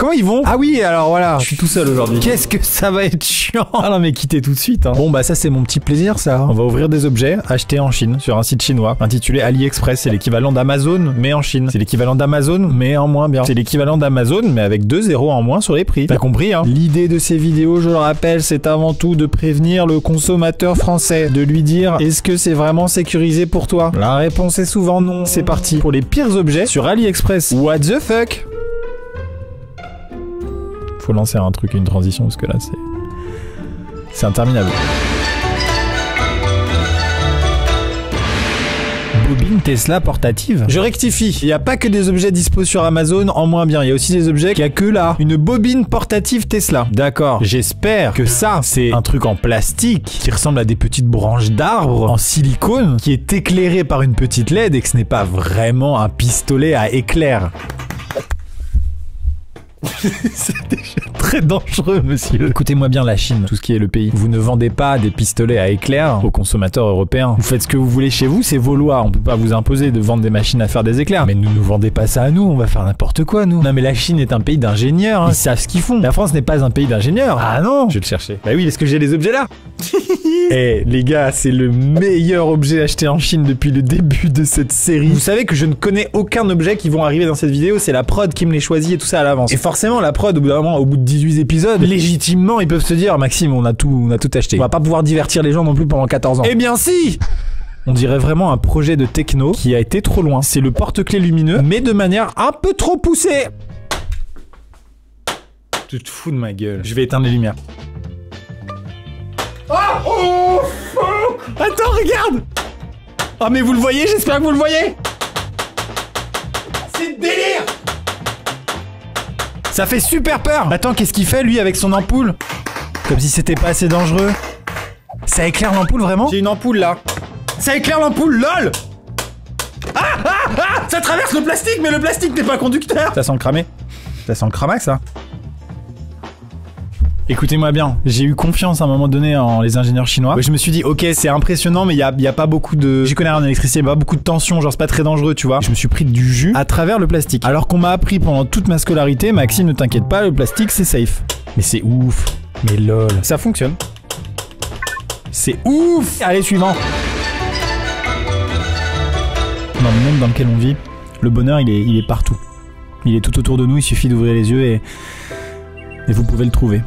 Comment ils vont? Ah oui, alors voilà, je suis tout seul aujourd'hui. Qu'est-ce que ça va être chiant. Ah non mais quittez tout de suite hein. Bon bah ça c'est mon petit plaisir ça. On va ouvrir des objets achetés en Chine sur un site chinois intitulé AliExpress. C'est l'équivalent d'Amazon mais en Chine. C'est l'équivalent d'Amazon mais en moins bien. C'est l'équivalent d'Amazon mais avec 2 zéros en moins sur les prix. T'as compris hein? L'idée de ces vidéos, je le rappelle, c'est avant tout de prévenir le consommateur français. De lui dire, est-ce que c'est vraiment sécurisé pour toi? La réponse est souvent non. C'est parti pour les pires objets sur AliExpress. What the fuck? Faut lancer un truc, une transition, parce que là, c'est interminable. Bobine Tesla portative. Je rectifie, il n'y a pas que des objets dispo sur Amazon en moins bien, il y a aussi des objets qu'il n'y a que là. Une bobine portative Tesla. D'accord, j'espère que ça, c'est un truc en plastique qui ressemble à des petites branches d'arbres en silicone qui est éclairé par une petite LED et que ce n'est pas vraiment un pistolet à éclair. C'est déjà très dangereux, monsieur. Écoutez-moi bien la Chine, tout ce qui est le pays. Vous ne vendez pas des pistolets à éclairs aux consommateurs européens. Vous faites ce que vous voulez chez vous, c'est vos lois. On peut pas vous imposer de vendre des machines à faire des éclairs. Mais ne nous vendez pas ça à nous, on va faire n'importe quoi, nous. Non mais la Chine est un pays d'ingénieurs, hein. Ils savent ce qu'ils font. La France n'est pas un pays d'ingénieurs. Ah non. Je vais le chercher. Bah oui, est-ce que j'ai les objets là? Eh les gars, c'est le meilleur objet acheté en Chine depuis le début de cette série. Vous savez que je ne connais aucun objet qui vont arriver dans cette vidéo, c'est la prod qui me les choisit et tout ça à l'avance. Et forcément la prod au bout d'un moment, au bout de 18 épisodes, légitimement ils peuvent se dire Maxime, on a tout acheté. On va pas pouvoir divertir les gens non plus pendant 14 ans. Eh bien si. On dirait vraiment un projet de techno qui a été trop loin. C'est le porte-clés lumineux, mais de manière un peu trop poussée. Tu te fous de ma gueule. Je vais éteindre les lumières. Oh fuck! Attends, regarde! Ah mais vous le voyez, j'espère que vous le voyez! C'est délire! Ça fait super peur! Attends, qu'est-ce qu'il fait lui avec son ampoule? Comme si c'était pas assez dangereux. Ça éclaire l'ampoule vraiment? J'ai une ampoule là. Ça éclaire l'ampoule, lol! Ah! Ça traverse le plastique, mais le plastique n'est pas conducteur! Ça sent le cramé. Ça sent le cramax, ça. Écoutez-moi bien, j'ai eu confiance à un moment donné en les ingénieurs chinois. Je me suis dit, ok, c'est impressionnant, mais il y a pas beaucoup de... J'y connais rien en électricité, il y a pas beaucoup de tension, genre c'est pas très dangereux, tu vois. Je me suis pris du jus à travers le plastique. Alors qu'on m'a appris pendant toute ma scolarité, Maxime, ne t'inquiète pas, le plastique c'est safe. Mais c'est ouf. Mais lol. Ça fonctionne. C'est ouf. Allez, suivant. Dans le monde dans lequel on vit, le bonheur, il est partout. Il est tout autour de nous, il suffit d'ouvrir les yeux et vous pouvez le trouver.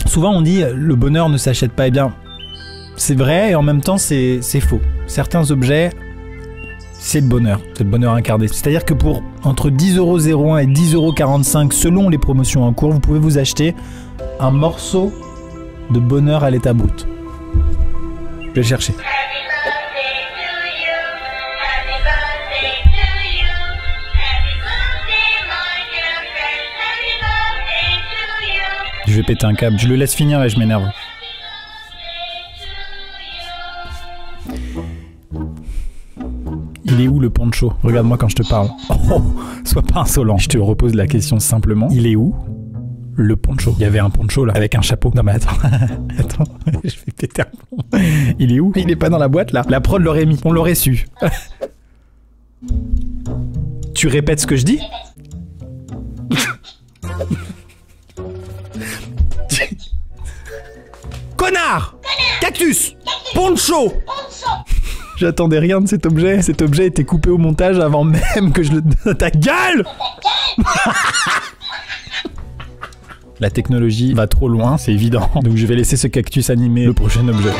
Souvent on dit le bonheur ne s'achète pas, eh bien c'est vrai et en même temps c'est faux. Certains objets, c'est le bonheur incarné. C'est-à-dire que pour entre 10,01€ et 10,45€ selon les promotions en cours, vous pouvez vous acheter un morceau de bonheur à l'état brut. Je vais le chercher. Je vais péter un câble, je le laisse finir et je m'énerve. Il est où le poncho? Regarde-moi quand je te parle. Oh, sois pas insolent. Je te repose la question simplement. Il est où le poncho? Il y avait un poncho là, avec un chapeau. Non mais attends, attends, je vais péter un plomb. Il est où? Il est pas dans la boîte là. La prod l'aurait mis, on l'aurait su. Tu répètes ce que je dis? Connard! Cactus! Poncho! J'attendais rien de cet objet. Cet objet était coupé au montage avant même que je le... Ta gueule! La technologie va trop loin, c'est évident. Donc je vais laisser ce cactus animer le prochain objet.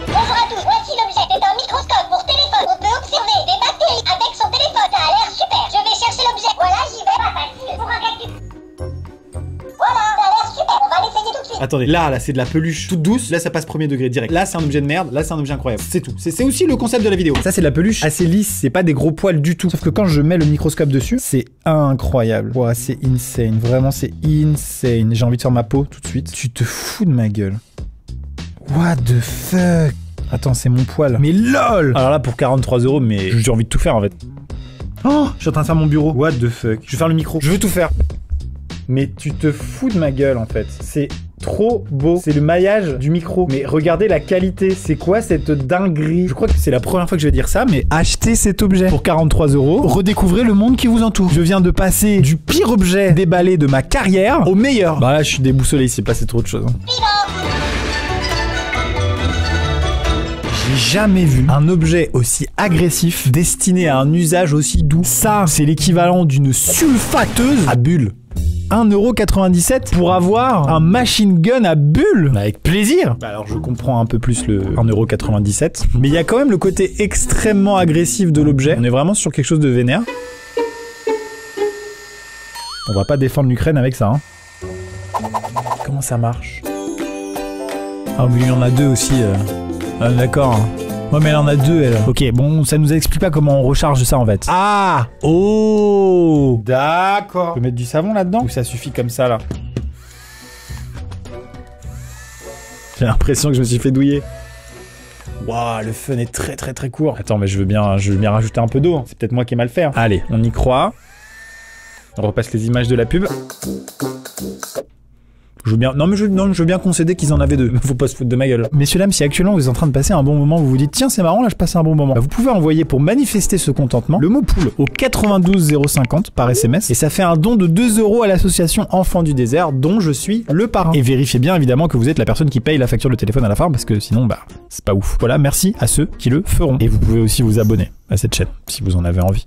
Bonjour à tous, voici l'objet. C'est un microscope pour téléphone. On peut observer des bactéries avec son téléphone. Ça a l'air super. Je vais chercher l'objet. Voilà, j'y vais. Pas facile pour un cactus. Voilà, ça a l'air super. On va l'essayer tout de suite. Attendez, là c'est de la peluche toute douce. Là ça passe premier degré direct. Là c'est un objet de merde. Là c'est un objet incroyable. C'est tout. C'est aussi le concept de la vidéo. Ça c'est de la peluche assez lisse. C'est pas des gros poils du tout. Sauf que quand je mets le microscope dessus, c'est incroyable. Ouah, c'est insane. Vraiment c'est insane. J'ai envie de faire ma peau tout de suite. Tu te fous de ma gueule. What the fuck? Attends, c'est mon poil. Mais lol! Alors là pour 43€, mais j'ai envie de tout faire en fait. Oh, je suis en train de faire mon bureau. What the fuck? Je vais faire le micro. Je veux tout faire. Mais tu te fous de ma gueule en fait. C'est trop beau. C'est le maillage du micro. Mais regardez la qualité. C'est quoi cette dinguerie? Je crois que c'est la première fois que je vais dire ça, mais achetez cet objet pour 43 €. Redécouvrez le monde qui vous entoure. Je viens de passer du pire objet déballé de ma carrière au meilleur. Bah là, je suis déboussolé. Il s'est passé trop de choses. J'ai jamais vu un objet aussi agressif destiné à un usage aussi doux. Ça, c'est l'équivalent d'une sulfateuse à bulles. 1,97 € pour avoir un machine gun à bulles. Avec plaisir. Bah alors je comprends un peu plus le 1,97 €. Mais il y a quand même le côté extrêmement agressif de l'objet. On est vraiment sur quelque chose de vénère. On va pas défendre l'Ukraine avec ça, hein. Comment ça marche? Ah mais il y en a deux aussi. Ah, d'accord. Ouais mais elle en a deux elle. Ok bon ça nous explique pas comment on recharge ça en fait. Ah. Oh. D'accord. Je peux mettre du savon là-dedans ou ça suffit comme ça là? J'ai l'impression que je me suis fait douiller. Waouh, le fun est très court. Attends mais je veux bien rajouter un peu d'eau. C'est peut-être moi qui ai mal fait. Hein. Allez, on y croit. On repasse les images de la pub. Je veux bien... Non, je veux bien concéder qu'ils en avaient deux. Faut pas se foutre de ma gueule. Messieurs, dames, si actuellement vous êtes en train de passer un bon moment, vous vous dites tiens, c'est marrant, là je passe un bon moment. Bah, vous pouvez envoyer pour manifester ce contentement le mot poule au 92 050 par SMS et ça fait un don de 2 € à l'association Enfants du désert dont je suis le parrain. Et vérifiez bien évidemment que vous êtes la personne qui paye la facture de téléphone à la fin parce que sinon, bah, c'est pas ouf. Voilà, merci à ceux qui le feront. Et vous pouvez aussi vous abonner à cette chaîne si vous en avez envie.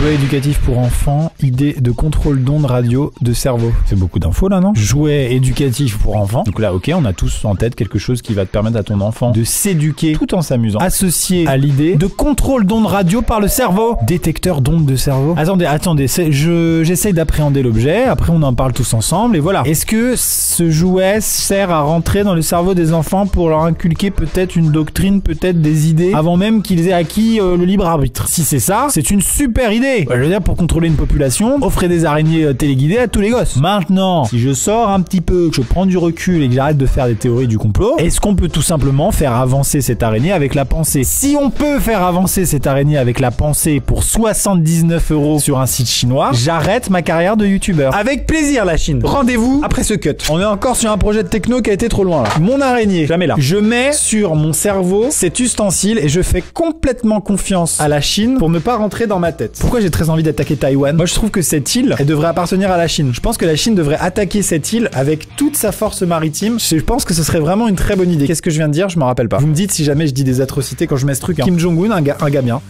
Jouet éducatif pour enfants, idée de contrôle d'ondes radio de cerveau. C'est beaucoup d'infos là, non? Jouet éducatif pour enfants. Donc là, ok, on a tous en tête quelque chose qui va te permettre à ton enfant de s'éduquer tout en s'amusant. Associé à l'idée de contrôle d'ondes radio par le cerveau. Détecteur d'ondes de cerveau. Attendez, j'essaye d'appréhender l'objet, après on en parle tous ensemble et voilà. Est-ce que ce jouet sert à rentrer dans le cerveau des enfants pour leur inculquer peut-être une doctrine, peut-être des idées, avant même qu'ils aient acquis le libre arbitre? Si c'est ça, c'est une super idée. Je veux dire, pour contrôler une population, offrez des araignées téléguidées à tous les gosses. Maintenant, si je sors un petit peu, que je prends du recul et que j'arrête de faire des théories du complot, est-ce qu'on peut tout simplement faire avancer cette araignée avec la pensée? Si on peut faire avancer cette araignée avec la pensée pour 79 € sur un site chinois, j'arrête ma carrière de youtubeur. Avec plaisir la Chine. Rendez-vous après ce cut. On est encore sur un projet de techno qui a été trop loin là. Mon araignée, jamais là. Je mets sur mon cerveau cet ustensile et je fais complètement confiance à la Chine pour ne pas rentrer dans ma tête. Pourquoi j'ai très envie d'attaquer Taïwan? Moi je trouve que cette île, elle devrait appartenir à la Chine. Je pense que la Chine devrait attaquer cette île avec toute sa force maritime. Je pense que ce serait vraiment une très bonne idée. Qu'est-ce que je viens de dire? Je m'en rappelle pas. Vous me dites si jamais je dis des atrocités quand je mets ce truc. Hein. Kim Jong-un, un gars bien.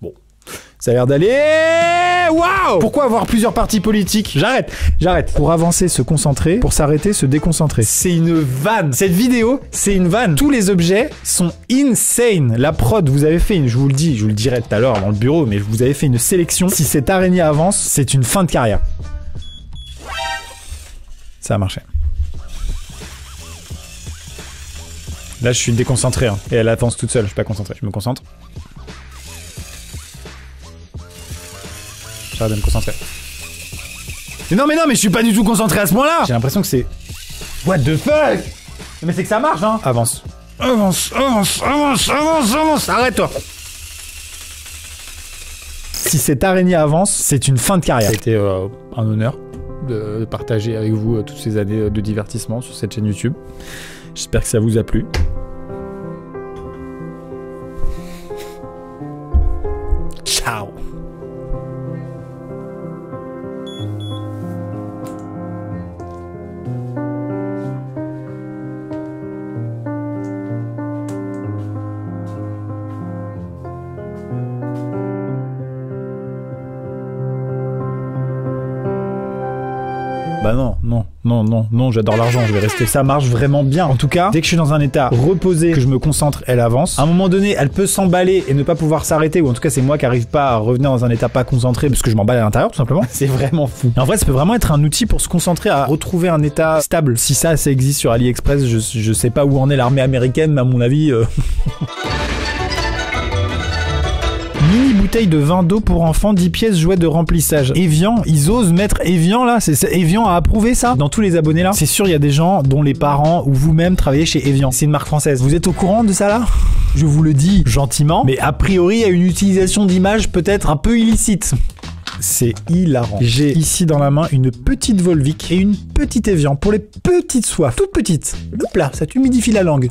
Bon. Ça a l'air d'aller... Waouh! Pourquoi avoir plusieurs partis politiques? J'arrête. Pour avancer, se concentrer. Pour s'arrêter, se déconcentrer. C'est une vanne. Cette vidéo, c'est une vanne. Tous les objets sont insane. La prod, vous avez fait je vous le dirai tout à l'heure dans le bureau, mais vous avez fait une sélection. Si cette araignée avance, c'est une fin de carrière. Ça a marché. Là, je suis déconcentré. Hein, et elle avance toute seule. Je suis pas concentré. Je me concentre. J'arrête de me concentrer. Mais non, je suis pas du tout concentré à ce point-là. J'ai l'impression que c'est... What the fuck? Mais c'est que ça marche, hein. Avance. Arrête-toi. Si cette araignée avance, c'est une fin de carrière. Ça a été un honneur de partager avec vous toutes ces années de divertissement sur cette chaîne YouTube. J'espère que ça vous a plu. Ciao. Bah non, j'adore l'argent, je vais rester. Ça marche vraiment bien. En tout cas, dès que je suis dans un état reposé, que je me concentre, elle avance. À un moment donné, elle peut s'emballer et ne pas pouvoir s'arrêter, ou en tout cas, c'est moi qui arrive pas à revenir dans un état pas concentré parce que je m'emballe à l'intérieur, tout simplement. C'est vraiment fou. Et en vrai, ça peut vraiment être un outil pour se concentrer à retrouver un état stable. Si ça existe sur AliExpress, je sais pas où en est l'armée américaine, mais à mon avis... Mini bouteille de vin d'eau pour enfants, 10 pièces, jouets de remplissage. Evian, ils osent mettre Evian là, c'est Evian a approuvé ça. Dans tous les abonnés là, c'est sûr il y a des gens dont les parents ou vous-même travaillez chez Evian. C'est une marque française. Vous êtes au courant de ça là? Je vous le dis gentiment, mais a priori il y a une utilisation d'images peut-être un peu illicite. c'est hilarant. J'ai ici dans la main une petite Volvic et une petite Evian pour les petites soifs, toutes petites. Hop là, ça t'humidifie la langue.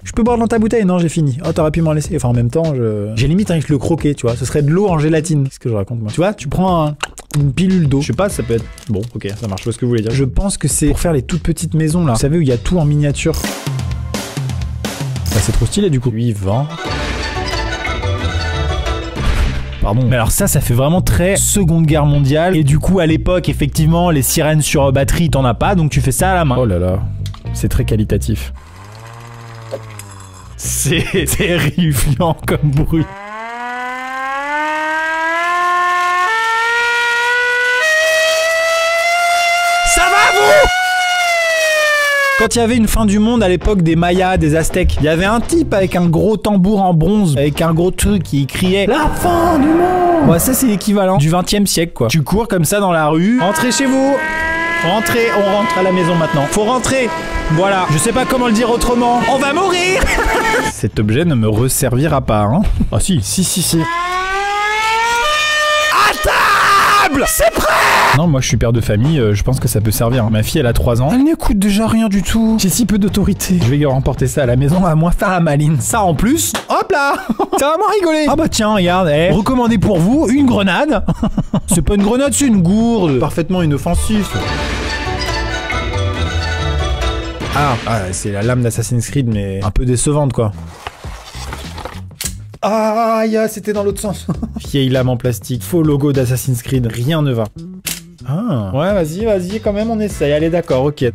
Je peux boire dans ta bouteille? Non, j'ai fini. Oh, t'aurais pu m'en laisser. Enfin, en même temps, j'ai limite envie de le croquer, tu vois. Ce serait de l'eau en gélatine. Qu'est-ce que je raconte, moi? Tu vois, tu prends une pilule d'eau. Je sais pas, ça peut être... Bon, ok, ça marche. Je vois ce que vous voulez dire. Je pense que c'est pour faire les toutes petites maisons, là. Vous savez, où il y a tout en miniature. Bah, c'est trop stylé, du coup. Suivant. Pardon. Mais alors ça fait vraiment très Seconde Guerre mondiale. Et du coup, à l'époque, effectivement, les sirènes sur batterie, t'en as pas. Donc tu fais ça à la main. Oh là là. C'est très qualitatif. C'est terrifiant comme bruit. Ça va, vous? Quand il y avait une fin du monde à l'époque des Mayas, des Aztèques, il y avait un type avec un gros tambour en bronze, avec un gros truc qui criait « La fin du monde !» Ouais, ça c'est l'équivalent du 20e siècle, quoi. Tu cours comme ça dans la rue. Entrez chez vous. Rentrez, on rentre à la maison maintenant. Faut rentrer. Voilà, je sais pas comment le dire autrement. On va mourir. Cet objet ne me resservira pas, hein. Ah si. À table. C'est prêt. Non, moi je suis père de famille, je pense que ça peut servir. Ma fille, elle a 3 ans. Elle n'écoute déjà rien du tout. J'ai si peu d'autorité. Je vais lui remporter ça à la maison, à moins faire la maline. Ça en plus, hop là. Ça va vraiment rigoler. Ah bah tiens, regarde, recommandé pour vous, une grenade. C'est pas une grenade, c'est une gourde. Parfaitement inoffensif. Ah, c'est la lame d'Assassin's Creed, mais un peu décevante, quoi. Ah, c'était dans l'autre sens. Vieille lame en plastique, faux logo d'Assassin's Creed, rien ne va. Ah, ouais, vas-y, quand même, on essaye. Allez, d'accord, ok.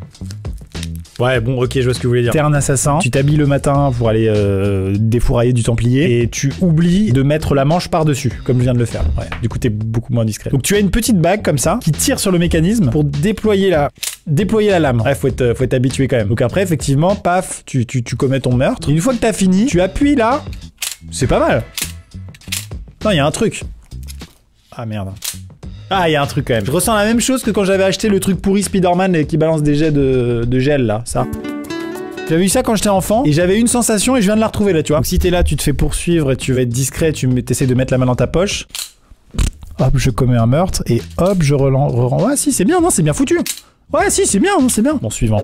Ouais, bon, ok, je vois ce que vous voulez dire. T'es un assassin, tu t'habilles le matin pour aller défourailler du Templier, et tu oublies de mettre la manche par-dessus, comme je viens de le faire. Ouais, du coup, t'es beaucoup moins discret. Donc tu as une petite bague, comme ça, qui tire sur le mécanisme pour déployer la lame. Ouais, faut être habitué quand même. Donc après, effectivement, paf, tu commets ton meurtre. Et une fois que t'as fini, tu appuies là. C'est pas mal. Non, il y a un truc. Ah merde. Ah, il y a un truc quand même. Je ressens la même chose que quand j'avais acheté le truc pourri Spider-Man qui balance des jets de gel là, ça. J'avais eu ça quand j'étais enfant et j'avais une sensation et je viens de la retrouver là, tu vois. Donc si t'es là, tu te fais poursuivre et tu vas être discret, tu essaies de mettre la main dans ta poche. Hop, je commets un meurtre et hop, je relance. Ouais, si, c'est bien, non, c'est bien foutu. Ouais, si, c'est bien, non, c'est bien. Bon, suivant.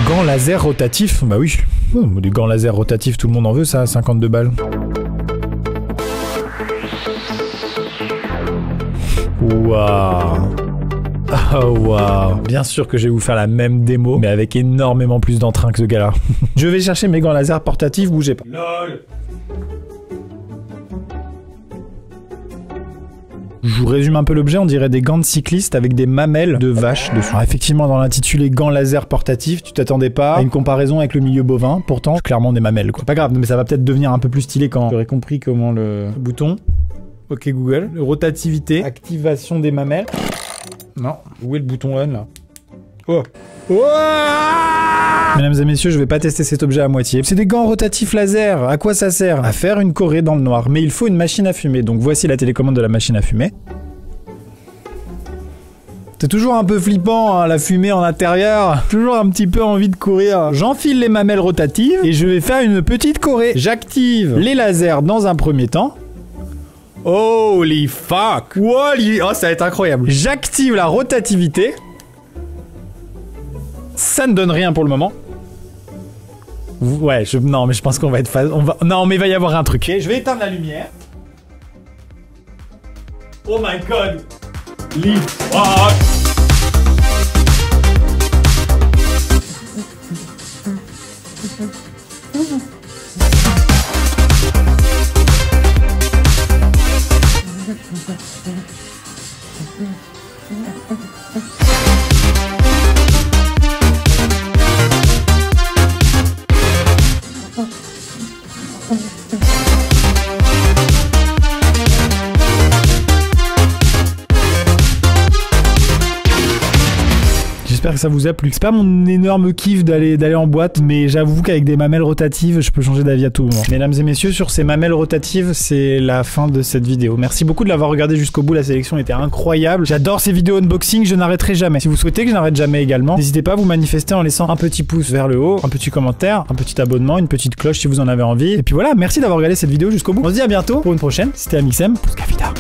Gants laser rotatifs, bah oui. Oh, des gants laser rotatifs, tout le monde en veut ça, 52 balles. Waouh. Oh waouh. Bien sûr que je vais vous faire la même démo, mais avec énormément plus d'entrain que ce gars-là. Je vais chercher mes gants laser portatifs, bougez pas. LOL. Je vous résume un peu l'objet, on dirait des gants de cycliste avec des mamelles de vache dessus. Alors effectivement, dans l'intitulé gants laser portatifs, tu t'attendais pas à une comparaison avec le milieu bovin, pourtant clairement des mamelles quoi. Pas grave, mais ça va peut-être devenir un peu plus stylé quand j'aurai compris comment le bouton. Ok Google, rotativité, activation des mamelles. Non, où est le bouton on là? Oh. Mesdames et messieurs, je vais pas tester cet objet à moitié. C'est des gants rotatifs laser. À quoi ça sert? À faire une corée dans le noir. Mais il faut une machine à fumer. Donc voici la télécommande de la machine à fumer. C'est toujours un peu flippant, hein, la fumée en intérieur. Toujours un petit peu envie de courir. J'enfile les mamelles rotatives et je vais faire une petite corée. J'active les lasers dans un premier temps. Holy fuck! Oh, ça va être incroyable. J'active la rotativité. Ça ne donne rien pour le moment. Ouais, non, mais je pense qu'on va être non, mais il va y avoir un truc. Okay, je vais éteindre la lumière. Oh my god. Leave. Oh. J'espère que ça vous a plu. C'est pas mon énorme kiff d'aller en boîte, mais j'avoue qu'avec des mamelles rotatives, je peux changer d'avis à tout moment. Mesdames et messieurs, sur ces mamelles rotatives, c'est la fin de cette vidéo. Merci beaucoup de l'avoir regardé jusqu'au bout, la sélection était incroyable. J'adore ces vidéos unboxing, je n'arrêterai jamais. Si vous souhaitez que je n'arrête jamais également, n'hésitez pas à vous manifester en laissant un petit pouce vers le haut, un petit commentaire, un petit abonnement, une petite cloche si vous en avez envie. Et puis voilà, merci d'avoir regardé cette vidéo jusqu'au bout. On se dit à bientôt pour une prochaine. C'était Amixem, Pouska Vida.